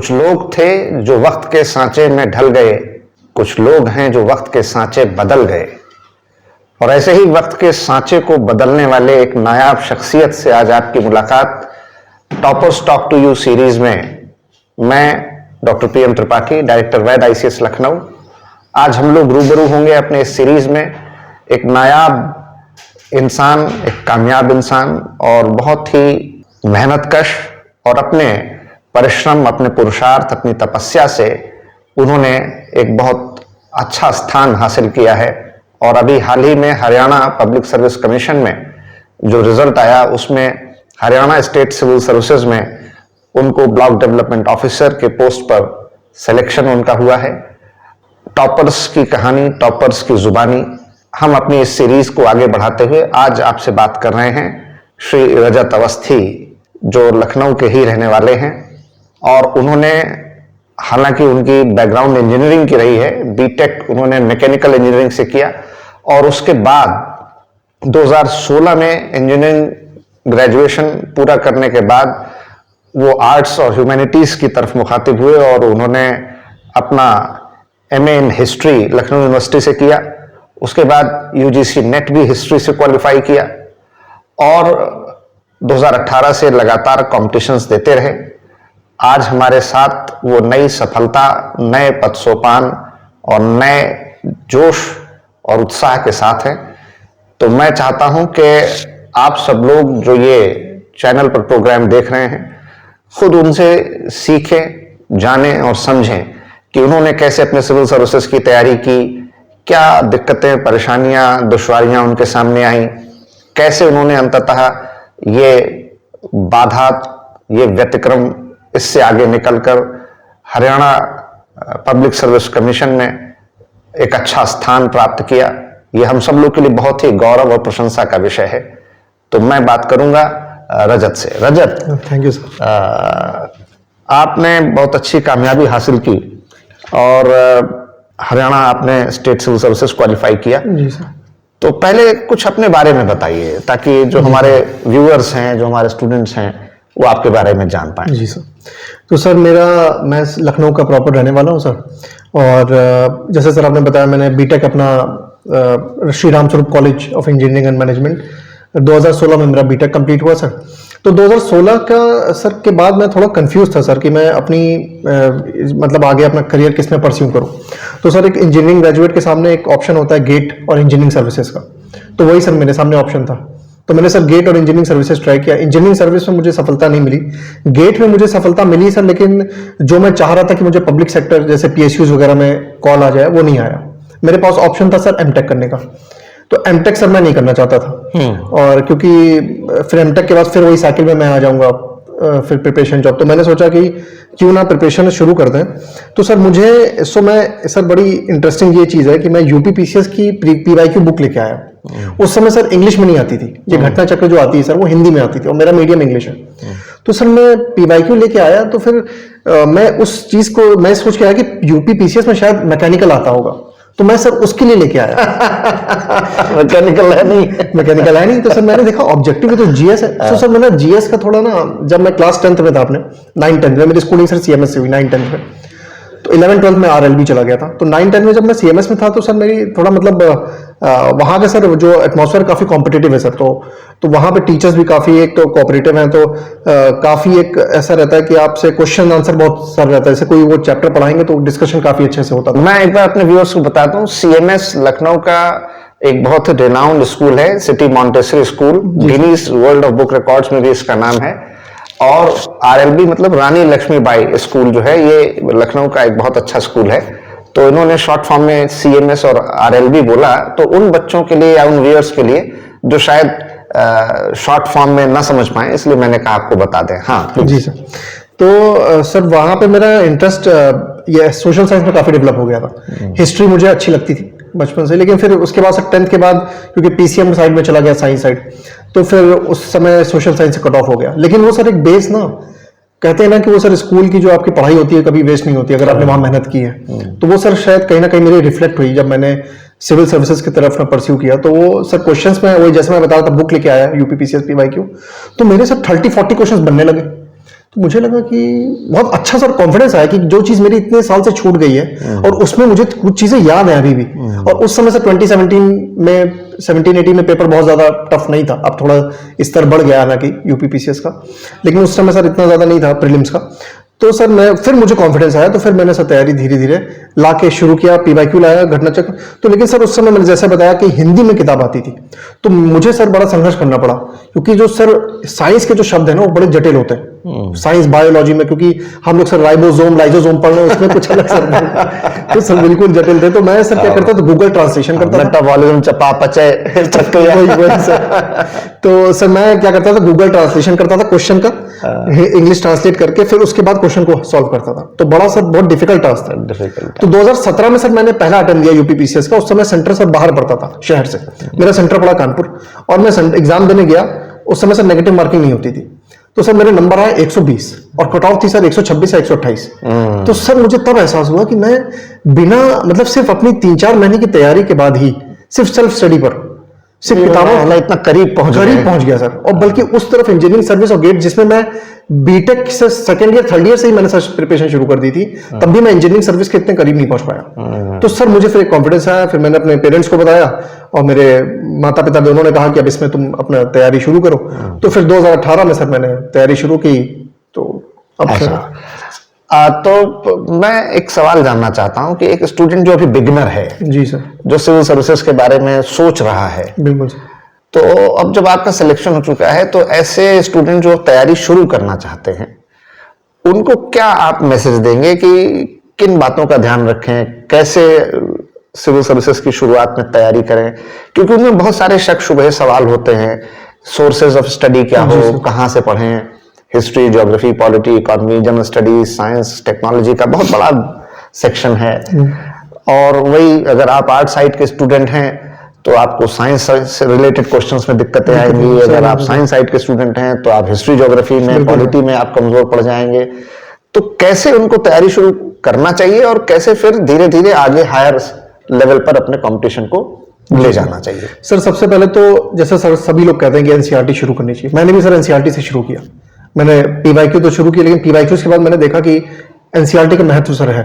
कुछ लोग थे जो वक्त के सांचे में ढल गए, कुछ लोग हैं जो वक्त के सांचे बदल गए। और ऐसे ही वक्त के सांचे को बदलने वाले एक नायाब शख्सियत से आज आपकी मुलाकात toppers talk to you series में। मैं doctor PM Tripathi, director Vaid ICS Lucknow. आज हम लोग रूबरू होंगे अपने इस सीरीज में एक नायाब इंसान, एक कामयाब इंसान और बहुत ही मेहनतकश, और अपने परिश्रम, अपने पुरुषार्थ, अपनी तपस्या से उन्होंने एक बहुत अच्छा स्थान हासिल किया है। और अभी हाल ही में हरियाणा पब्लिक सर्विस कमीशन में जो रिजल्ट आया उसमें हरियाणा स्टेट सिविल सर्विसेज में उनको ब्लॉक डेवलपमेंट ऑफिसर के पोस्ट पर सिलेक्शन उनका हुआ है। टॉपर्स की कहानी, टॉपर्स की जुबानी, हम अपनी इस सीरीज को आगे बढ़ाते हुए आज आपसे बात कर रहे हैं श्री रजत अवस्थी, जो लखनऊ के ही रहने वाले हैं। और उन्होंने, हालांकि उनकी बैकग्राउंड इंजीनियरिंग की रही है, बीटेक उन्होंने मैकेनिकल इंजीनियरिंग से किया और उसके बाद 2016 में इंजीनियरिंग ग्रेजुएशन पूरा करने के बाद वो आर्ट्स और ह्यूमैनिटीज की तरफ मुखातिब हुए और उन्होंने अपना MA in history Lucknow university से किया। उसके बाद UGC नेट भी हिस्ट्री से क्वालिफाई किया और 2018 से लगातार कॉम्पिटिशन्स देते रहे। आज हमारे साथ वो नई सफलता, नए पद सोपान और नए जोश और उत्साह के साथ हैं। तो मैं चाहता हूं कि आप सब लोग जो ये चैनल पर प्रोग्राम देख रहे हैं खुद उनसे सीखें, जानें और समझें कि उन्होंने कैसे अपने सिविल सर्विसेज की तैयारी की, क्या दिक्कतें, परेशानियां, दुश्वारियां उनके सामने आई, कैसे उन्होंने अंततः ये बाधा, ये व्यतिक्रम, इससे आगे निकलकर हरियाणा पब्लिक सर्विस कमीशन में एक अच्छा स्थान प्राप्त किया। ये हम सब लोग के लिए बहुत ही गौरव और प्रशंसा का विषय है। तो मैं बात करूंगा रजत से। रजत, थैंक यू सर। आपने बहुत अच्छी कामयाबी हासिल की और हरियाणा आपने स्टेट सिविल सर्विसेज क्वालिफाई किया। जी सर। तो पहले कुछ अपने बारे में बताइए ताकि जो हमारे व्यूअर्स हैं, जो हमारे स्टूडेंट्स हैं, वो आपके बारे में जान पाएं। जी सर। तो सर मैं लखनऊ का प्रॉपर रहने वाला हूँ सर। और जैसे सर आपने बताया, मैंने बीटेक अपना Shri Ram Swaroop college of engineering and management 2016 में मेरा बीटेक कंप्लीट हुआ सर। तो 2016 का सर के बाद मैं थोड़ा कंफ्यूज था सर कि मैं अपनी मतलब आगे अपना करियर किस में परस्यू करूं। तो सर एक इंजीनियरिंग ग्रेजुएट के सामने एक ऑप्शन होता है गेट और इंजीनियरिंग सर्विसेज का, तो वही सर मेरे सामने ऑप्शन था। तो मैंने सर गेट और इंजीनियरिंग सर्विसेज ट्राई किया। इंजीनियरिंग सर्विस में मुझे सफलता नहीं मिली, गेट में मुझे सफलता मिली सर, लेकिन जो मैं चाह रहा था कि मुझे पब्लिक सेक्टर जैसे PSUs वगैरह में कॉल आ जाए वो नहीं आया। मेरे पास ऑप्शन था सर MTech करने का, तो MTech सर मैं नहीं करना चाहता था। और क्योंकि फिर MTech के बाद फिर वही साइकिल में मैं आ जाऊंगा, फिर प्रिपरेशन जॉब। तो मैंने सोचा कि क्यों ना प्रिपरेशन शुरू कर दें। तो सर मुझे मैं सर बड़ी इंटरेस्टिंग ये चीज़ है कि मैं UPPCS की PYQ बुक लेके आया। उस समय सर इंग्लिश में नहीं आती थी, ये घटना चक्र जो आती है सर वो हिंदी में आती थी और मेरा मीडियम इंग्लिश है। तो सर मैं PYQ लेके आया, तो फिर मैं उस चीज़ को मैं सोच के आया कि UPPCS में शायद मैकेनिकल आता होगा, तो मैं सर उसके लिए लेके आया। मैकेनिकल है नहीं। तो सर मैंने देखा ऑब्जेक्टिव तो GS है। तो सर मैंने GS का थोड़ा ना, जब मैं क्लास 10th में था, अपने 9-10 में मेरी स्कूलिंग सर CMS से हुई 9-10 में। तो 11-12 में RLB चला गया था। तो 9-10 में जब मैं CMS में था तो सर मेरी थोड़ा मतलब वहाँ का सर जो एटमॉस्फेयर काफ़ी कॉम्पिटिटिव है सर। तो वहाँ पे टीचर्स भी काफ़ी एक तो कोऑपरेटिव हैं, तो काफ़ी एक ऐसा रहता है कि आपसे क्वेश्चन आंसर बहुत सर रहता है। जैसे कोई वो चैप्टर पढ़ाएंगे तो डिस्कशन काफ़ी अच्छे से होता था। मैं एक बार अपने व्यूअर्स को बताता हूँ, CMS लखनऊ का एक बहुत ही रिनाउंड स्कूल है, city Montessori school. Guinness world of book records में भी इसका नाम है। और RLB मतलब रानी लक्ष्मीबाई स्कूल जो है, ये लखनऊ का एक बहुत अच्छा स्कूल है। तो इन्होंने शॉर्ट फॉर्म में CMS और RLB बोला, तो उन बच्चों के लिए या उन व्यूअर्स के लिए जो शायद शॉर्ट फॉर्म में ना समझ पाए, इसलिए मैंने कहा आपको बता दें। हाँ जी सर। तो सर वहाँ पे मेरा इंटरेस्ट ये सोशल साइंस में काफ़ी डेवलप हो गया था। हिस्ट्री मुझे अच्छी लगती थी बचपन से, लेकिन फिर उसके बाद सर 10th के बाद क्योंकि PCM साइड में चला गया, साइंस साइड, तो फिर उस समय सोशल साइंस से कट ऑफ हो गया। लेकिन वो सर एक बेस ना, कहते हैं ना कि वो सर स्कूल की जो आपकी पढ़ाई होती है कभी वेस्ट नहीं होती अगर आपने वहाँ मेहनत की है। तो वो सर शायद कहीं ना कहीं मेरी रिफ्लेक्ट हुई जब मैंने सिविल सर्विसेज की तरफ में परस्यू किया। तो वो सर क्वेश्चंस में वही जैसे मैं बता रहा था, बुक लेके आया UPPCS PYQ, तो मेरे सर 30-40 क्वेश्चंस बनने लगे। तो मुझे लगा कि बहुत अच्छा सर कॉन्फिडेंस आया कि जो चीज मेरी इतने साल से छूट गई है और उसमें मुझे कुछ चीजें याद है अभी भी। और उस समय से 2017 में 17-18 में पेपर बहुत ज्यादा टफ नहीं था, अब थोड़ा स्तर बढ़ गया हालांकि यूपीपीसीएस का, लेकिन उस समय सर इतना ज्यादा नहीं था प्रीलिम्स का। तो सर मैं फिर मुझे कॉन्फिडेंस आया, तो फिर मैंने सर तैयारी धीरे धीरे ला के शुरू किया, पीवाईक्यू लाया, घटना चक्र। तो लेकिन सर उस समय मैंने जैसे बताया कि हिंदी में किताब आती थी, तो मुझे सर बड़ा संघर्ष करना पड़ा, क्योंकि जो सर साइंस के जो शब्द है ना वो बड़े जटिल होते हैं साइंस बायोलॉजी में, क्योंकि हम लोग सर राइबोसोम लाइसोसोम पढ़ रहे हैं, उसमें कुछ अलग सर तो सर बिल्कुल जटिल थे। तो मैं सर क्या करता था, गूगल ट्रांसलेशन करता था। मेटाबॉलिज्म चपापचय तो सर मैं क्या करता था, गूगल ट्रांसलेशन करता था क्वेश्चन का, इंग्लिश ट्रांसलेट करके फिर उसके बाद क्वेश्चन को सॉल्व करता था। तो बड़ा सर बहुत डिफिकल्ट टास्क था। तो 2017 में सर मैंने पहला अटेम्प्ट दिया यूपीपीसीएस का। उस समय सेंटर सर बाहर पड़ता था शहर से, मेरा सेंटर पड़ा कानपुर, और मैं एग्जाम देने गया। उस समय सर नेगेटिव मार्किंग नहीं होती थी, तो सर मेरे नंबर आए 120 और कट ऑफ थी सर 126 या 128। तो सर मुझे तब एहसास हुआ कि मैं बिना मतलब सिर्फ अपनी 3-4 महीने की तैयारी के बाद ही सिर्फ सेल्फ स्टडी पर, सिर्फ किताबों इतना करीब पहुंच गया सर। और बल्कि उस तरफ इंजीनियरिंग सर्विस और गेट, जिसमें मैं बीटेक से सेकंड ईयर थर्ड ईयर से ही मैंने सर प्रिपरेशन शुरू कर दी थी, तब भी मैं इंजीनियरिंग सर्विस के इतने करीब नहीं पहुंच पाया। तो सर मुझे फिर एक कॉन्फिडेंस आया, फिर मैंने अपने पेरेंट्स को बताया और मेरे माता पिता दोनों ने कहा कि अब इसमें तुम अपना तैयारी शुरू करो। तो फिर 2018 में सर मैंने तैयारी शुरू की। तो अब तो मैं एक सवाल जानना चाहता हूं कि एक स्टूडेंट जो अभी बिगिनर है, जी सर, जो सिविल सर्विसेज के बारे में सोच रहा है, बिल्कुल सर, तो अब जब आपका सिलेक्शन हो चुका है, तो ऐसे स्टूडेंट जो तैयारी शुरू करना चाहते हैं, उनको क्या आप मैसेज देंगे कि किन बातों का ध्यान रखें, कैसे सिविल सर्विसेज की शुरुआत में तैयारी करें? क्योंकि उनमें बहुत सारे शक शुबहे सवाल होते हैं, सोर्सेज ऑफ स्टडी क्या हो, कहां से पढ़ें, history, geography, polity, economy, general studies, science, technology का बहुत बड़ा सेक्शन है। और वही अगर आप आर्ट साइड के स्टूडेंट हैं तो आपको साइंस से रिलेटेड क्वेश्चंस में दिक्कतें आएंगी, अगर आप साइंस साइड के स्टूडेंट हैं तो आप हिस्ट्री, ज्योग्राफी में, पॉलिटी में आप कमजोर पड़ जाएंगे। तो कैसे उनको तैयारी शुरू करना चाहिए और कैसे फिर धीरे धीरे आगे हायर लेवल पर अपने कंपटीशन को ले जाना चाहिए? सर सबसे पहले तो जैसे सर सभी लोग कहते हैं कि एनसीईआरटी शुरू करनी चाहिए, मैंने भी सर एनसीईआरटी से शुरू किया। मैंने पीवाईक्यू तो शुरू किया, लेकिन पीवाईक्यू के बाद मैंने देखा कि एनसीईआरटी का महत्व सर है,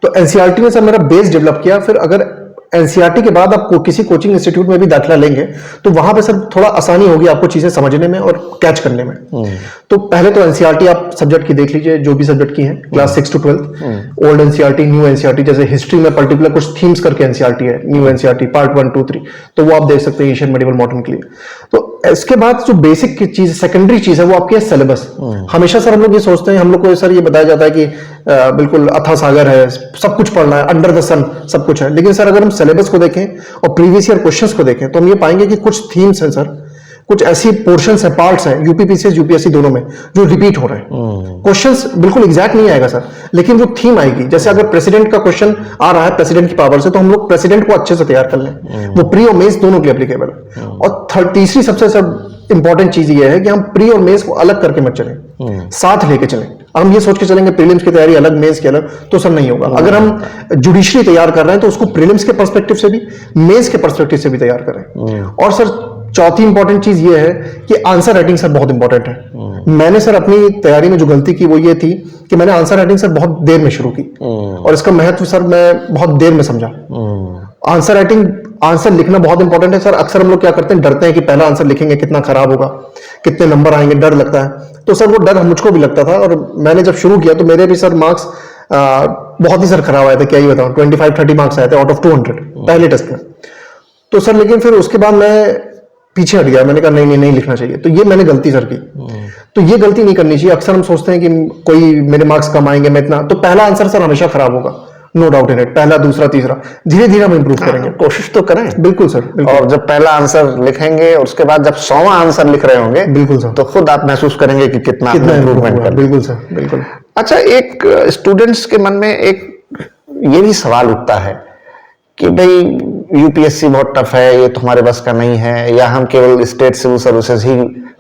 तो एनसीईआरटी ने सर मेरा बेस डेवलप किया। फिर अगर एनसीईआरटी के बाद आप किसी कोचिंग इंस्टीट्यूट में भी दाखिला लेंगे तो वहां पे सर थोड़ा आसानी होगी आपको चीजें समझने में और कैच करने में। तो पहले तो एनसीईआरटी आप सब्जेक्ट की देख लीजिए, जो भी सब्जेक्ट की है, class 6 to 12, old NCERT, new NCERT. जैसे हिस्ट्री में पर्टिकुलर कुछ थीम्स करके एनसीईआरटी है, न्यू एनसीईआरटी पार्ट 1, 2, 3, तो वो आप देख सकते हैं एशियन मेडिवल मॉडर्न के लिए। तो इसके बाद जो बेसिक चीज, सेकेंडरी चीज है, वो आपकी है सिलेबस। हमेशा सर हम लोग ये सोचते हैं, हम लोग को सर ये बताया जाता है कि बिल्कुल अथाह सागर है, सब कुछ पढ़ना है, अंडर द सन सब कुछ है। लेकिन सर अगर हम सिलेबस को देखें और प्रीवियस ईयर क्वेश्चंस को देखें तो हम ये पाएंगे कि कुछ थीम्स हैं सर, कुछ ऐसी पोर्शंस हैं, पार्ट्स हैं यूपीपीसीएस यूपीएससी दोनों में जो रिपीट हो रहे हैं। क्वेश्चंस बिल्कुल एग्जैक्ट नहीं आएगा सर, लेकिन वो थीम आएगी। जैसे अगर प्रेसिडेंट का क्वेश्चन आ रहा है प्रेसिडेंट की पावर से, तो हम लोग प्रेसिडेंट को अच्छे से तैयार कर लें, वो प्री और मेंस दोनों के लिए एप्लीकेबल है। और तीसरी सबसे सब इंपॉर्टेंट चीज ये है कि हम प्री और मेंस को अलग करके मत चलें, साथ लेके चलें। हम ये सोच के चलेंगे प्रीलिम्स की तैयारी अलग, मेंस की अलग, तो सर नहीं होगा। अगर हम जुडिशरी तैयार कर रहे हैं तो उसको प्रीलिम्स के पर्सपेक्टिव से भी, मेंस के पर्सपेक्टिव से भी तैयार करें। और सर चौथी इंपॉर्टेंट चीज ये है कि आंसर राइटिंग सर बहुत इंपॉर्टेंट है। मैंने सर अपनी तैयारी में जो गलती की वो ये थी कि मैंने आंसर राइटिंग सर बहुत देर में शुरू की, और इसका महत्व सर मैं बहुत देर में समझा। आंसर राइटिंग, आंसर लिखना बहुत इंपॉर्टेंट है सर। अक्सर हम लोग क्या करते हैं, डरते हैं कि पहला आंसर लिखेंगे कितना खराब होगा, कितने नंबर आएंगे, डर लगता है। तो सर वो डर मुझको भी लगता था, और मैंने जब शुरू किया तो मेरे भी सर मार्क्स बहुत ही सर खराब आए थे, क्या ही बताऊं, 25-30 मार्क्स आए थे आउट ऑफ 200 पहले टेस्ट में। तो सर लेकिन फिर उसके बाद मैं पीछे हट गया, मैंने कहा नहीं लिखना चाहिए। तो ये मैंने गलती सर की, तो ये गलती नहीं करनी चाहिए। अक्सर हम सोचते हैं कि कोई मेरे मार्क्स कम आएंगे, मैं इतना, तो पहला आंसर सर हमेशा खराब होगा, नो डाउट इन इट। पहला, दूसरा, तीसरा, धीरे धीरे हम इंप्रूव करेंगे, कोशिश तो करें। बिल्कुल सर, बिल्कुल। और जब पहला आंसर लिखेंगे और उसके बाद जब 100वां आंसर लिख रहे होंगे, बिल्कुल सर, तो खुद आप महसूस करेंगे कि कितना इंप्रूवमेंट कर। बिल्कुल सर, बिल्कुल। अच्छा, एक स्टूडेंट्स के मन में एक ये भी सवाल उठता है कि भाई यूपीएससी बहुत टफ है, ये तो हमारे बस का नहीं है, या हम केवल स्टेट सिविल सर्विसेज ही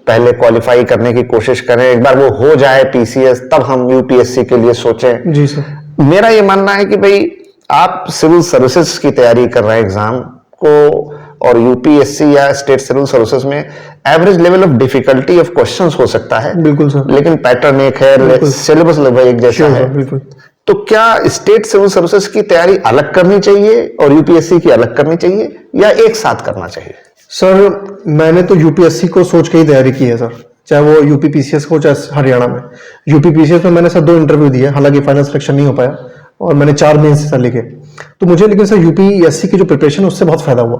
पहले क्वालिफाई करने की कोशिश करें, एक बार वो हो जाए पीसीएस तब हम यूपीएससी के लिए सोचें। जी सर। मेरा ये मानना है कि भाई आप सिविल सर्विसेज की तैयारी कर रहे हैं, एग्जाम को और यूपीएससी या स्टेट सिविल सर्विसेज में average level of difficulty of questions हो सकता है, बिल्कुल सर, लेकिन पैटर्न एक है, सिलेबस लगभग एक जैसा है। बिल्कुल। तो क्या स्टेट सिविल सर्विसेज की तैयारी अलग करनी चाहिए और यूपीएससी की अलग करनी चाहिए या एक साथ करना चाहिए? सर मैंने तो यूपीएससी को सोच के ही तैयारी की है सर, चाहे वो यूपी पीसीएस हो चाहे हरियाणा में। यूपी पीसीएस में मैंने सर 2 इंटरव्यू दिए, हालांकि फाइनल सिलेक्शन नहीं हो पाया, और मैंने 4 मेंस सर लिखे। तो मुझे लेकिन सर यूपीएससी की जो प्रिपरेशन है उससे बहुत फायदा हुआ,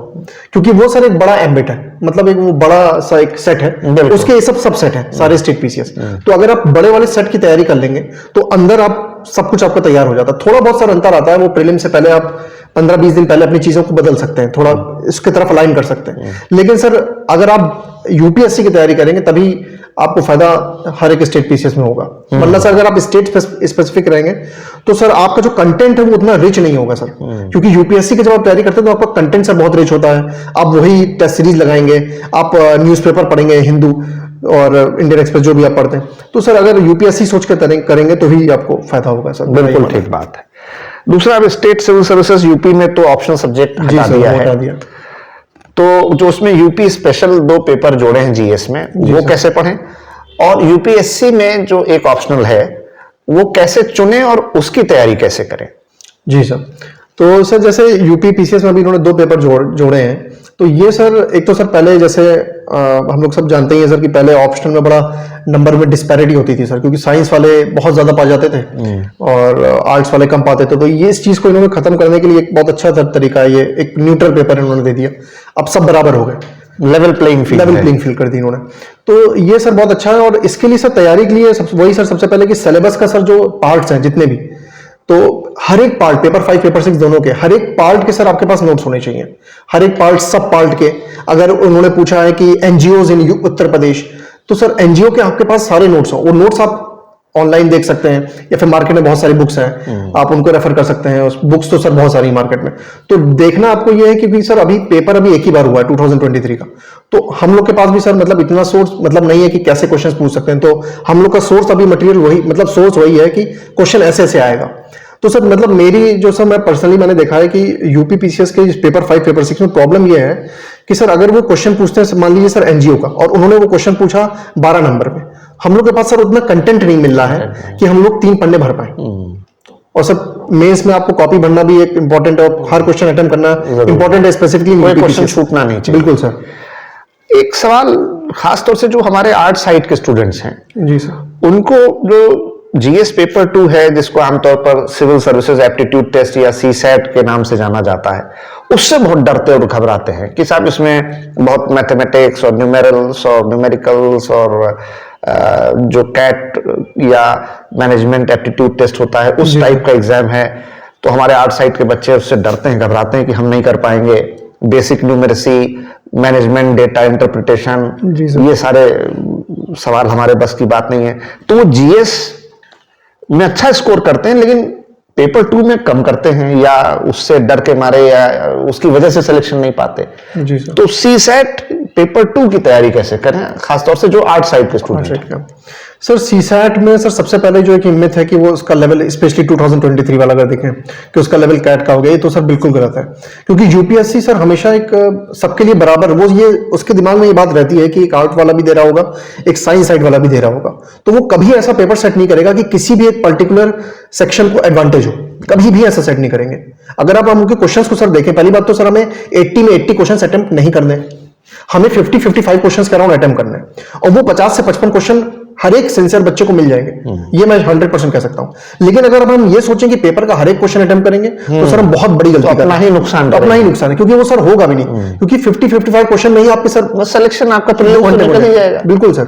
क्योंकि वो सर एक बड़ा एम्बिट है, मतलब एक वो बड़ा सा एक सेट है, उसके ये सब सेट है सारे स्टेट पीसीएस। तो अगर आप बड़े वाले सेट की तैयारी कर लेंगे तो अंदर आप सब कुछ आपका तैयार हो जाता है। थोड़ा बहुत सर अंतर आता है, वो प्रीलिम से पहले आप 15-20 दिन पहले अपनी चीजों को बदल सकते हैं, थोड़ा इसके तरफ अलाइन कर सकते हैं। लेकिन सर अगर आप यूपीएससी की तैयारी करेंगे तभी आपको फायदा हर एक स्टेट पीसीएस में होगा, वरना सर अगर आप स्टेट स्पेसिफिक रहेंगे तो सर आपका जो कंटेंट है वो उतना रिच नहीं होगा सर। क्योंकि यूपीएससी की जब आप तैयारी करते हैं तो आपका कंटेंट सर बहुत रिच होता है, आप वही टेस्ट सीरीज लगाएंगे, आप न्यूज़पेपर पढ़ेंगे, हिंदू और इंडियन एक्सप्रेस जो भी आप पढ़ते हैं। तो सर अगर यूपीएससी सोच के करेंगे तो ही आपको फायदा होगा सर। बिल्कुल ठीक बात है। दूसरा, अब स्टेट सिविल सर्विसेज यूपी में तो ऑप्शनल सब्जेक्ट हटा दिया है, तो जो उसमें यूपी स्पेशल 2 पेपर जोड़े हैं जीएस में, वो कैसे पढ़ें, और यूपीएससी में जो एक ऑप्शनल है वो कैसे चुनें और उसकी तैयारी कैसे करें? जी सर, तो सर जैसे यूपी पीसीएस में अभी इन्होंने 2 पेपर जोड़े हैं, तो ये सर एक तो सर पहले जैसे हम लोग सब जानते ही हैं सर कि पहले ऑप्शनल में बड़ा नंबर में डिस्पैरिटी होती थी सर, क्योंकि साइंस वाले बहुत ज्यादा पा जाते थे और आर्ट्स वाले कम पाते थे। तो ये इस चीज को इन्होंने खत्म करने के लिए एक बहुत अच्छा तरीका है, ये एक न्यूट्रल पेपर इन्होंने दे दिया, अब सब बराबर हो गए, लेवल प्लेइंग फील्ड कर दी इन्होंने। तो ये सर बहुत अच्छा है। और इसके लिए सर तैयारी के लिए वही सर सबसे पहले कि सिलेबस का सर जो पार्ट्स हैं जितने भी, तो हर एक पार्ट, पेपर 5 पेपर 6 दोनों के हर एक पार्ट के सर आपके पास नोट्स होने चाहिए, हर एक पार्ट सब पार्ट के। अगर उन्होंने पूछा है कि एनजीओज इन उत्तर प्रदेश, तो सर एनजीओ के आपके पास सारे नोट्स हो, वो नोट्स आप ऑनलाइन देख सकते हैं या फिर मार्केट में बहुत सारी बुक्स हैं, आप उनको रेफर कर सकते हैं। उस बुक्स तो सर बहुत सारी मार्केट में। तो देखना आपको ये है कि सर अभी पेपर अभी एक ही बार हुआ है 2023 का, तो हम लोग के पास भी सर मतलब इतना सोर्स मतलब नहीं है कि कैसे क्वेश्चन पूछ सकते हैं। तो हम लोग का सोर्स अभी मटेरियल वही, मतलब सोर्स वही है कि क्वेश्चन ऐसे ऐसे आएगा। तो सर मतलब मेरी जो सर मैं पर्सनली मैंने देखा है कि यूपी पीसीएस के पेपर 5 पेपर 6 में प्रॉब्लम ये है कि सर अगर वो क्वेश्चन पूछते हैं, मान लीजिए सर एनजीओ का, और उन्होंने वो क्वेश्चन पूछा 12 नंबर में, हम लोग के पास सर उतना कंटेंट नहीं मिल रहा है कि हम लोग 3 पन्ने भर पाए। और सर मेंस में आपको कॉपी भरना भी एक इंपॉर्टेंट है, हर क्वेश्चन अटेम्प्ट करना इंपॉर्टेंट है, स्पेसिफिकली क्वेश्चन छूटना नहीं चाहिए। बिल्कुल सर। एक सवाल खासतौर से जो हमारे आर्ट साइड के स्टूडेंट्स हैं, जी सर, उनको जो जीएस पेपर 2 है, जिसको आमतौर पर सिविल सर्विसेज एप्टीट्यूड टेस्ट या सीसैट के नाम से जाना जाता है, उससे बहुत डरते और घबराते हैं कि साहब इसमें बहुत मैथमेटिक्स और न्यूमेरल्स और न्यूमेरिकल्स और जो कैट या मैनेजमेंट एप्टीट्यूड टेस्ट होता है उस टाइप का एग्जाम है। तो हमारे आर्ट साइड के बच्चे उससे डरते हैं, घबराते हैं कि हम नहीं कर पाएंगे। Basic numeracy, management, data interpretation, ये सारे सवाल हमारे बस की बात नहीं है। तो वो जीएस में अच्छा स्कोर करते हैं लेकिन पेपर 2 में कम करते हैं, या उससे डर के मारे या उसकी वजह से सिलेक्शन नहीं पाते। जी सर। तो सीसैट पेपर 2 की तैयारी कैसे करें, खासतौर से जो आर्ट साइड के स्टूडेंट हैं? सर सीसैट में सर सबसे पहले जो एक हिम्मत है कि वो उसका लेवल, स्पेशली 2023 वाला अगर देखें कि उसका लेवल कैट का हो गया, ये तो सर बिल्कुल गलत है। क्योंकि यूपीएससी सर हमेशा एक सबके लिए बराबर, वो ये उसके दिमाग में ये बात रहती है कि एक आर्ट वाला भी दे रहा होगा, एक साइंस साइड वाला भी दे रहा होगा, तो वो कभी ऐसा पेपर सेट नहीं करेगा कि किसी भी एक पर्टिकुलर सेक्शन को एडवांटेज हो, कभी भी ऐसा सेट नहीं करेंगे। अगर आप उनके क्वेश्चंस को सर देखें, पहली बात तो सर हमें 80 में 80 क्वेश्चन अटेम्प्ट नहीं करने, हमें 50-55 क्वेश्चंस के अराउंड अटेम्प्ट करने हैं, और वो 50 से 55 क्वेश्चन हर एक सिंसियर बच्चे को मिल जाएंगे, ये मैं 100% कह सकता हूं। लेकिन अगर हम ये सोचें कि पेपर का हर एक क्वेश्चन अटेम्प्ट करेंगे तो सर हम बहुत बड़ी गलती करेंगे, अपना ही नुकसान है, क्योंकि वो सर होगा भी नहीं, क्योंकि 50-55 क्वेश्चन में ही आपके सर सिलेक्शन आपका तो निकल ही जाएगा। बिल्कुल सर।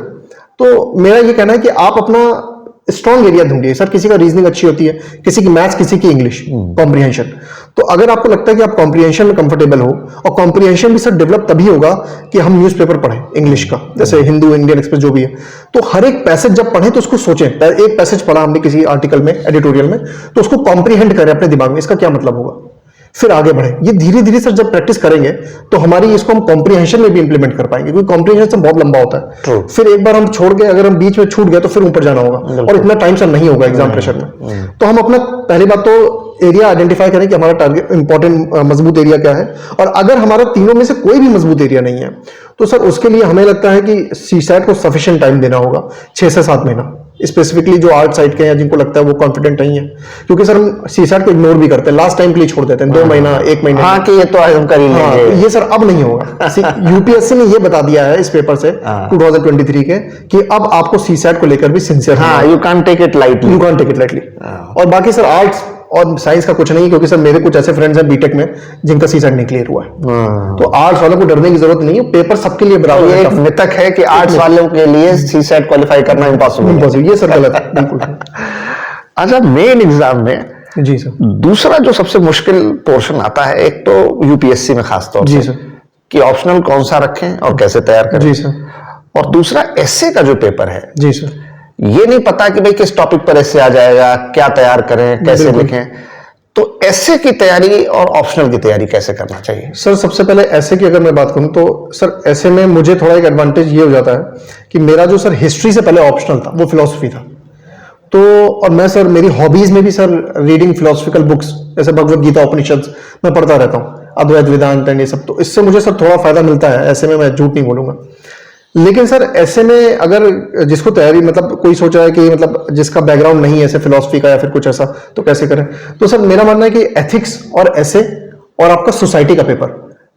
तो मेरा ये कहना है कि आप अपना स्ट्रॉन्ग एरिया ढूंढिए सर। किसी का रीजनिंग अच्छी होती है, किसी की मैथ्स, किसी की इंग्लिश कॉम्प्रिहेंशन। तो अगर आपको लगता है कि आप कॉम्प्रिहेंशन में कंफर्टेबल हो, और कॉम्प्रिहेंशन भी सर डेवलप तभी होगा कि हम न्यूज़पेपर पढ़ें इंग्लिश का, जैसे हिंदू, इंडियन एक्सप्रेस जो भी है, तो हर एक पैसेज जब पढ़ें तो उसको सोचें। एक पैसेज पढ़ा हमने किसी आर्टिकल में, एडिटोरियल में, तो उसको कॉम्प्रिहेंड करें अपने दिमाग में, इसका क्या मतलब होगा, फिर आगे बढ़े। ये धीरे धीरे सर जब प्रैक्टिस करेंगे तो हमारी इसको हम कॉम्प्रिहेंशन में भी इंप्लीमेंट कर पाएंगे, क्योंकि कॉम्प्रिहेंशन बहुत लंबा होता है। फिर एक बार हम छोड़ गए, अगर हम बीच में छूट गए तो फिर ऊपर जाना होगा, और इतना टाइम सर नहीं होगा एग्जाम प्रेशर में। तो हम अपना पहली बात तो एरिया आइडेंटिफाई करें कि हमारा टारगेट इंपॉर्टेंट मजबूत एरिया क्या है, और अगर हमारा तीनों में से कोई भी मजबूत एरिया नहीं है तो सर उसके लिए हमें लगता है कि सीसैट को सफिशिएंट टाइम देना होगा, 6 से 7 महीना, स्पेसिफिकली जो आर्ट साइड के हैं जिनको लगता है वो कॉन्फिडेंट नहीं है, क्योंकि सर हम सीसैट को इग्नोर भी करते हैं, लास्ट टाइम के लिए छोड़ देते हैं, 2 महीना 1 महीना। हाँ कि ये तो हम कर ही हाँ, लेंगे। ये सर अब नहीं होगा। यूपीएससी ने ये बता दिया है इस पेपर से 2023 के कि अब आपको सीसैट को लेकर भी सिंसियर हाँ, you can take it lightly. You can take it lightly. और बाकी सर आर्ट्स और साइंस का कुछ नहीं है, क्योंकि सर मेरे कुछ ऐसे फ्रेंड्स हैं बीटेक में जिनका सीसैट नहीं क्लियर हुआ है, तो आर्ट्स वालों को डरने की जरूरत नहीं है, पेपर सबके लिए बराबर ये है। एक मिथक है कि आर्ट्स वालों के लिए सीसैट क्वालिफाई करना इम्पॉसिबल है। ये सर गलत है, बिल्कुल। अच्छा, मेन एग्जाम में जी सर। दूसरा जो सबसे मुश्किल पोर्शन आता है, एक तो यूपीएससी में खास तौर जी से सर। कि ऑप्शनल कौन सा रखें और कैसे तैयार करें। जी सर। और दूसरा एस्से का जो पेपर है, जी सर। ये नहीं पता कि भाई किस टॉपिक पर एस्से आ जाएगा, क्या तैयार करें, कैसे बिल्कुल। लिखें। तो एस्से की तैयारी और ऑप्शनल की तैयारी कैसे करना चाहिए? सर सबसे पहले ऐसे की अगर मैं बात करूं तो सर ऐसे में मुझे थोड़ा एक एडवांटेज ये हो जाता है कि मेरा जो सर हिस्ट्री से पहले ऑप्शनल था वो फिलोसफी था, तो और मैं सर मेरी हॉबीज में भी सर रीडिंग फिलोसफिकल बुक्स जैसे भगवत गीता, उपनिषद मैं पढ़ता रहता हूँ, अद्वैत वेदांत एंड ये सब, तो इससे मुझे सर थोड़ा फायदा मिलता है, ऐसे में मैं झूठ नहीं बोलूंगा। लेकिन सर ऐसे में अगर जिसको तैयारी मतलब कोई सोच रहा है कि मतलब जिसका बैकग्राउंड नहीं है ऐसे फिलॉसफी का या फिर कुछ ऐसा, तो कैसे करें, तो सर मेरा मानना है कि एथिक्स और ऐसे और आपका सोसाइटी का पेपर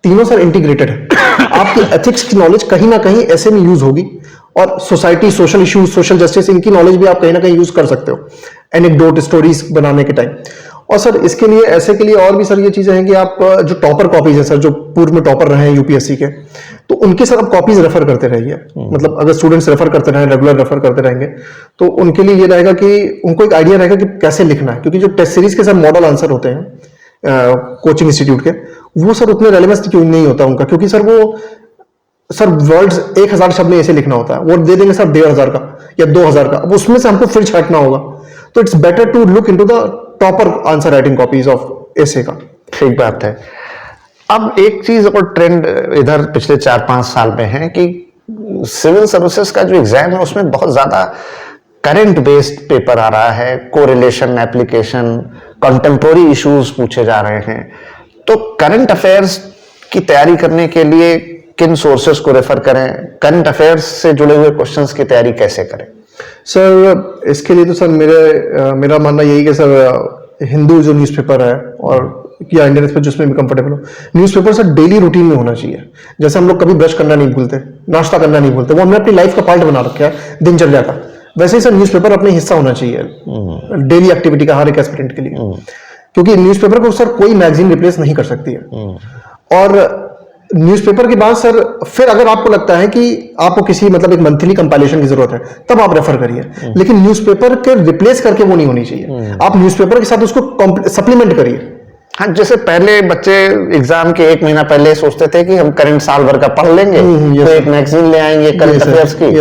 तीनों सर इंटीग्रेटेड है। आपकी एथिक्स की नॉलेज कहीं ना कहीं ऐसे में यूज होगी, और society, social issues, social justice, इनकी नॉलेज भी आप कहीं ना कहीं यूज कर सकते हो एनेक्डोट स्टोरीज बनाने के टाइम। और सर इसके लिए ऐसे के लिए और भी सर ये चीजें हैं कि आप जो टॉपर कॉपीज है सर, जो पूर्व में टॉपर रहे हैं यूपीएससी के, तो उनके सर आप कॉपीज रेफर करते रहिए, मतलब अगर स्टूडेंट्स रेफर करते रहें, रेगुलर रेफर करते रहेंगे, तो उनके लिए ये रहेगा कि उनको एक आइडिया रहेगा कि कैसे लिखना है, क्योंकि जो टेस्ट सीरीज के सर मॉडल आंसर होते हैं कोचिंग इंस्टीट्यूट के, वो सर उतने रेलेवेंस क्यों नहीं होता उनका, क्योंकि सर वो सर वर्ड्स 1000 शब्द में ऐसे लिखना होता है, वो दे देंगे सर 1500 का या 2000 का, अब उसमें से हमको फिर छांटना होगा, तो it's better to look into the topper answer writing copies of essay का। ठीक बात है। अब एक चीज और ट्रेंड इधर पिछले 4-5 साल में है कि सिविल सर्विसेज का जो एग्जाम है उसमें बहुत ज्यादा करंट बेस्ड पेपर आ रहा है, कोरिलेशन, एप्लीकेशन, कंटेम्पोररी इश्यूज पूछे जा रहे हैं। तो करंट अफेयर्स की तैयारी करने के लिए किन सोर्सेस को रेफर करें, करंट अफेयर्स से जुड़े हुए क्वेश्चंस की तैयारी कैसे करें? सर इसके लिए तो सर मेरा मानना यही कि सर हिंदू जो न्यूज़पेपर है और या इंडियन एक्सप्रेस जिसमें भी कंफर्टेबल हो, न्यूज़पेपर सर डेली रूटीन में होना चाहिए। जैसे हम लोग कभी ब्रश करना नहीं भूलते, नाश्ता करना नहीं भूलते, वो हमने अपनी लाइफ का पार्ट बना रखा है दिनचर्या का, वैसे ही सर न्यूज़पेपर अपने हिस्सा होना चाहिए डेली एक्टिविटी का हर एक एस्पिरेंट के लिए, क्योंकि न्यूज़पेपर को सर कोई मैगजीन रिप्लेस नहीं कर सकती है। और न्यूज़पेपर के बाद सर फिर अगर आपको लगता है कि आपको किसी मतलब एक मंथली कंपाइलेशन की जरूरत है, तब आप रेफर करिए, लेकिन न्यूज़पेपर के रिप्लेस करके वो नहीं होनी चाहिए। आप न्यूज़पेपर के साथ उसको सप्लीमेंट करिए। हाँ, जैसे पहले बच्चे एग्जाम के 1 महीना पहले सोचते थे कि हम करंट साल भर का पढ़ लेंगे, तो एक मैगजीन ले आएंगे करंट अफेयर्स की,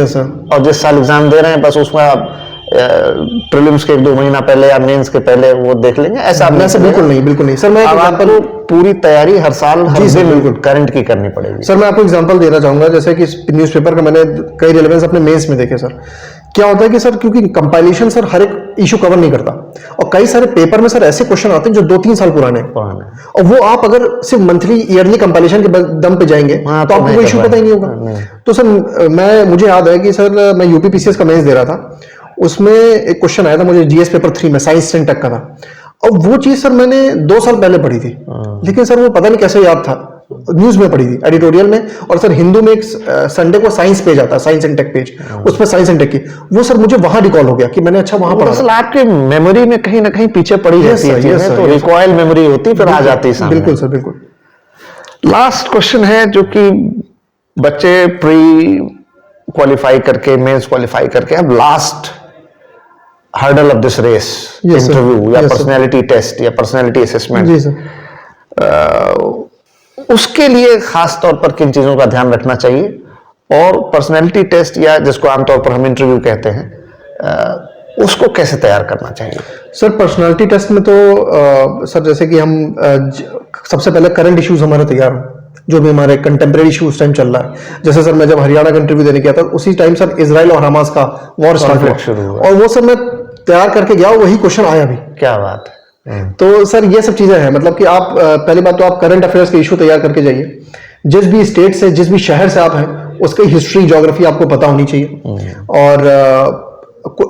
और जिस साल एग्जाम दे रहे हैं बस उसमें प्रीलिम्स के 1-2 महीना पहले या मेंस के पहले वो देख लेंगे। ऐसा बिल्कुल नहीं सर, मैं आपको पूरी तैयारी हर साल हर दिन बिल्कुल करंट की करनी पड़ेगी। सर मैं आपको एग्जांपल देना चाहूंगा, जैसे कि न्यूज़पेपर का मैंने कई रेलेवेंस अपने मेंस में देखे सर। क्या होता है कि सर क्योंकि कंपाइलेशन सर हर एक इशू कवर नहीं करता, और कई सारे पेपर में सर ऐसे क्वेश्चन आते हैं जो 2-3 साल पुराने हैं, और वो आप अगर सिर्फ मंथली ईयरली कंपाइलेशन के दम पे जाएंगे तो आपको कोई इशू पता ही नहीं होगा। तो सर मुझे याद है कि सर मैं यूपीपीसीएस का मेंस दे रहा था, उसमें एक क्वेश्चन आया था मुझे जीएस पेपर 3 में, साइंस टेक का था, और वो चीज सर मैंने 2 साल पहले पढ़ी थी, लेकिन सर वो पता नहीं कैसे याद था, न्यूज में पढ़ी थी एडिटोरियल में, और सर हिंदू में एक संडे को साइंस पेज आता है, साइंस एंड टेक पेज, उसमें साइंस एंड टेक की, वो सर मुझे वहां रिकॉल हो गया कि मैंने अच्छा वहां पढ़ा। असल आपके मेमोरी में कहीं ना कहीं पीछे पड़ी रहती है, तो रिकॉइल मेमोरी होती फिर आ जाती है। बिल्कुल सर, बिल्कुल। लास्ट क्वेश्चन है जो कि बच्चे प्री क्वालिफाई करके, मेंस क्वालिफाई करके, अब last hurdle of this race, interview या पर्सनैलिटी टेस्ट या पर्सनैलिटी असेसमेंट, जी सर, उसके लिए खास तौर पर किन चीजों का ध्यान रखना चाहिए, और पर्सनैलिटी टेस्ट या जिसको आमतौर पर हम इंटरव्यू कहते हैं, उसको कैसे तैयार करना चाहिए? सर पर्सनालिटी टेस्ट में तो सर जैसे कि हम सबसे पहले करंट इश्यूज हमारे तैयार हो, जो भी हमारे कंटेम्प्रेरी इश्यूज टाइम चल रहा है। जैसे सर मैं जब हरियाणा का इंटरव्यू देने गया था, उसी टाइम सर इजराइल और हमास का वॉर स्टार्ट हुआ, और वो सर मैं तैयार करके गया, वही क्वेश्चन आया भी। क्या बात है। तो सर ये सब चीजें हैं, मतलब कि आप पहली बात तो आप करंट अफेयर्स के इशू तैयार करके जाइए, जिस भी स्टेट से जिस भी शहर से आप हैं उसकी हिस्ट्री ज्योग्राफी आपको पता होनी चाहिए, और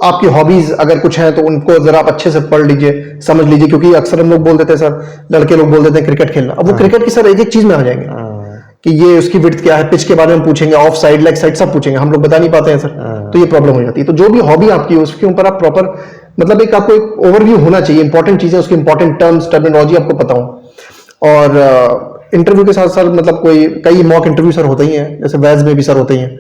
आपकी हॉबीज अगर कुछ हैं तो उनको जरा आप अच्छे से पढ़ लीजिए, समझ लीजिए, क्योंकि अक्सर हम लोग बोल देते हैं सर, लड़के लोग बोल देते हैं क्रिकेट खेलना, अब वो क्रिकेट की सर एक एक चीज में आ जाएंगे कि ये उसकी विड्थ क्या है, पिच के बारे में पूछेंगे, ऑफ साइड लेग साइड सब पूछेंगे, हम लोग बता नहीं पाते हैं सर, तो ये प्रॉब्लम हो जाती है। तो जो भी हॉबी आपकी है उसके ऊपर आप प्रॉपर, मतलब एक आपको एक ओवरव्यू होना चाहिए, इंपॉर्टेंट चीजें, उसकी इंपॉर्टेंट टर्म्स टर्मिनोलॉजी आपको पता हो। और इंटरव्यू के साथ सर मतलब कोई कई मॉक इंटरव्यू सर होते ही हैं, जैसे वैज में भी सर होते ही हैं,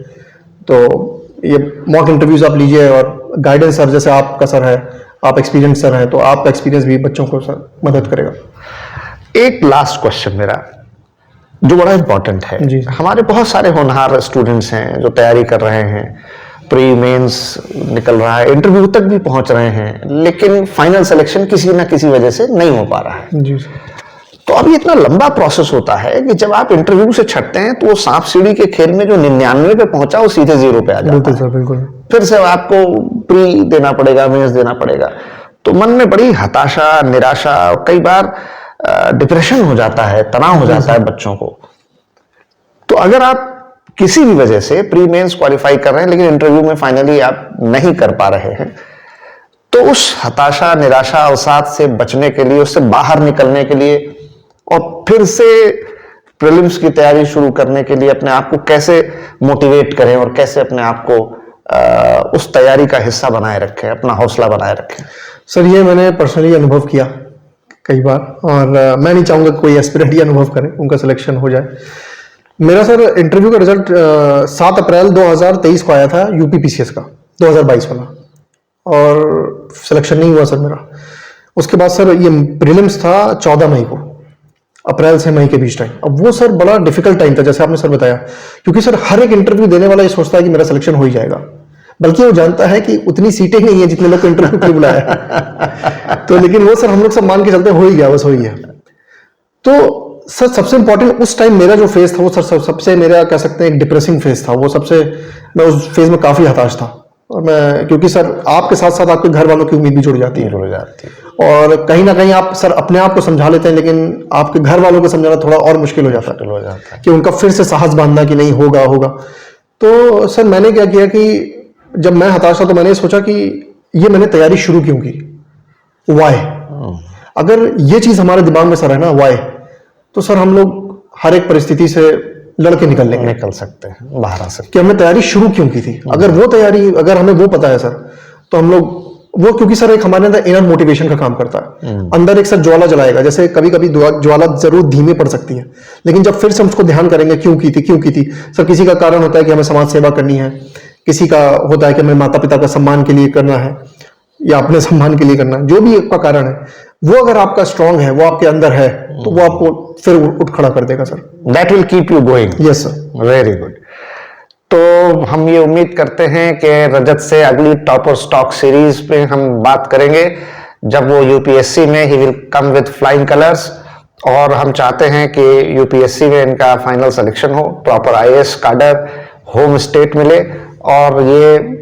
तो ये मॉक इंटरव्यूज आप लीजिए, और गाइडेंस सर जैसे आपका सर है, आप एक्सपीरियंस सर हैं, तो आपका एक्सपीरियंस भी बच्चों को सर मदद करेगा। एक लास्ट क्वेश्चन मेरा जो बड़ा इंपॉर्टेंट है, जी। हमारे बहुत सारे होनहार स्टूडेंट्स हैं जो तैयारी कर रहे हैं, प्री मेंस निकल रहा है, इंटरव्यू तक भी पहुंच रहे हैं, लेकिन फाइनल सिलेक्शन किसी ना किसी वजह से नहीं हो पा रहा है। जी तो अब इतना लंबा प्रोसेस होता है कि जब आप इंटरव्यू से छटते हैं तो वो सांप सीढ़ी के खेल में जो 99 पे पहुंचा वो सीधे 0 पे आ जाता बिल्कुल है। सर, बिल्कुल। फिर से आपको प्री देना पड़ेगा, मेंस देना पड़ेगा, तो मन में बड़ी हताशा, निराशा, कई बार डिप्रेशन हो जाता है, तनाव हो जाता है बच्चों को। तो अगर आप किसी भी वजह से प्री मेंस क्वालिफाई कर रहे हैं लेकिन इंटरव्यू में फाइनली आप नहीं कर पा रहे हैं, तो उस हताशा, निराशा, अवसाद से बचने के लिए, उससे बाहर निकलने के लिए और फिर से प्रीलिम्स की तैयारी शुरू करने के लिए अपने आप को कैसे मोटिवेट करें और कैसे अपने आप को उस तैयारी का हिस्सा बनाए रखें, अपना हौसला बनाए रखें? सर ये मैंने पर्सनली अनुभव किया कई बार, और मैं नहीं चाहूंगा कोई एस्पिरेंट ये अनुभव करे उनका सिलेक्शन हो जाए। मेरा सर इंटरव्यू का रिजल्ट 7 अप्रैल 2023 को आया था, यूपी पीसीएस का 2022 वाला, और सिलेक्शन नहीं हुआ सर मेरा। उसके बाद सर ये प्रीलिम्स था 14 मई को, अप्रैल से मई के बीच टाइम। अब वो सर बड़ा डिफिकल्ट टाइम था, जैसे आपने सर बताया, क्योंकि सर हर एक इंटरव्यू देने वाला ये सोचता है कि मेरा सिलेक्शन हो ही जाएगा, बल्कि वो जानता है कि उतनी सीटें नहीं है जितने लोग को इंटरव्यू के लिए बुलाया है। तो लेकिन वो सर हम लोग सब मान के चलते हो ही गया, बस हो ही गया। तो सर सबसे इंपॉर्टेंट उस टाइम मेरा जो फेज था वो सर सबसे मेरा कह सकते हैं एक डिप्रेसिंग फेज था, वो सबसे, मैं उस फेज में काफी हताश था। और मैं, क्योंकि सर आपके साथ साथ आपके घर वालों की उम्मीद भी जुड़ जाती है, और कहीं ना कहीं आप सर अपने आप को समझा लेते हैं, लेकिन आपके घर वालों को समझाना थोड़ा और मुश्किल हो जाता है कि उनका फिर से साहस बांधना कि नहीं होगा होगा। तो सर मैंने क्या किया कि जब मैं हताश था तो मैंने सोचा कि ये मैंने तैयारी शुरू क्यों की, वाई। अगर ये चीज हमारे दिमाग में सर है ना, वाई, तो सर हम लोग हर एक परिस्थिति से लड़के निकल सकते हैं, बाहर आ सकते हैं। कि हमने तैयारी शुरू क्यों की थी, अगर वो तैयारी, अगर हमें वो पता है सर, तो हम लोग वो, क्योंकि सर एक हमारे अंदर इनर मोटिवेशन का काम करता है, अंदर एक सर ज्वाला जलाएगा। जैसे कभी कभी ज्वाला जरूर धीमे पड़ सकती है, लेकिन जब फिर से हम उसको ध्यान करेंगे क्यों की थी सर, किसी का कारण होता है कि हमें समाज सेवा करनी है, किसी का होता है कि हमें माता पिता का सम्मान के लिए करना है या अपने सम्मान के लिए करना है, जो भी आपका कारण है, वो अगर आपका स्ट्रांग है, वो आपके अंदर है, तो वो आपको फिर उठ खड़ा कर देगा sir. That will keep you going. Yes sir, very good. तो हम ये उम्मीद करते हैं कि रजत से अगली टॉपर स्टॉक सीरीज पे हम बात करेंगे, जब वो यूपीएससी में he will come with flying colours, और हम चाहते हैं कि यूपीएससी में इनका फाइनल सिलेक्शन हो, proper IAS cadre, home state मिले, और ये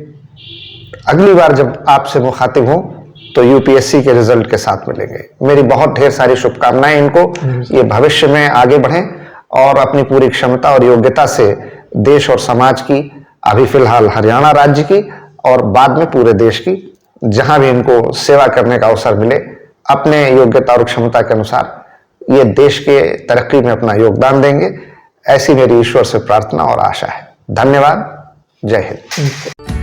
अगली बार जब आपसे मुखातिब हों तो यूपीएससी के रिजल्ट के साथ मिलेंगे। मेरी बहुत ढेर सारी शुभकामनाएं इनको, ये भविष्य में आगे बढ़ें और अपनी पूरी क्षमता और योग्यता से देश और समाज की, अभी फिलहाल हरियाणा राज्य की और बाद में पूरे देश की, जहां भी इनको सेवा करने का अवसर मिले, अपने योग्यता और क्षमता के अनुसार ये देश के तरक्की में अपना योगदान देंगे। ऐसी मेरी ईश्वर से प्रार्थना और आशा है। धन्यवाद। जय हिंद।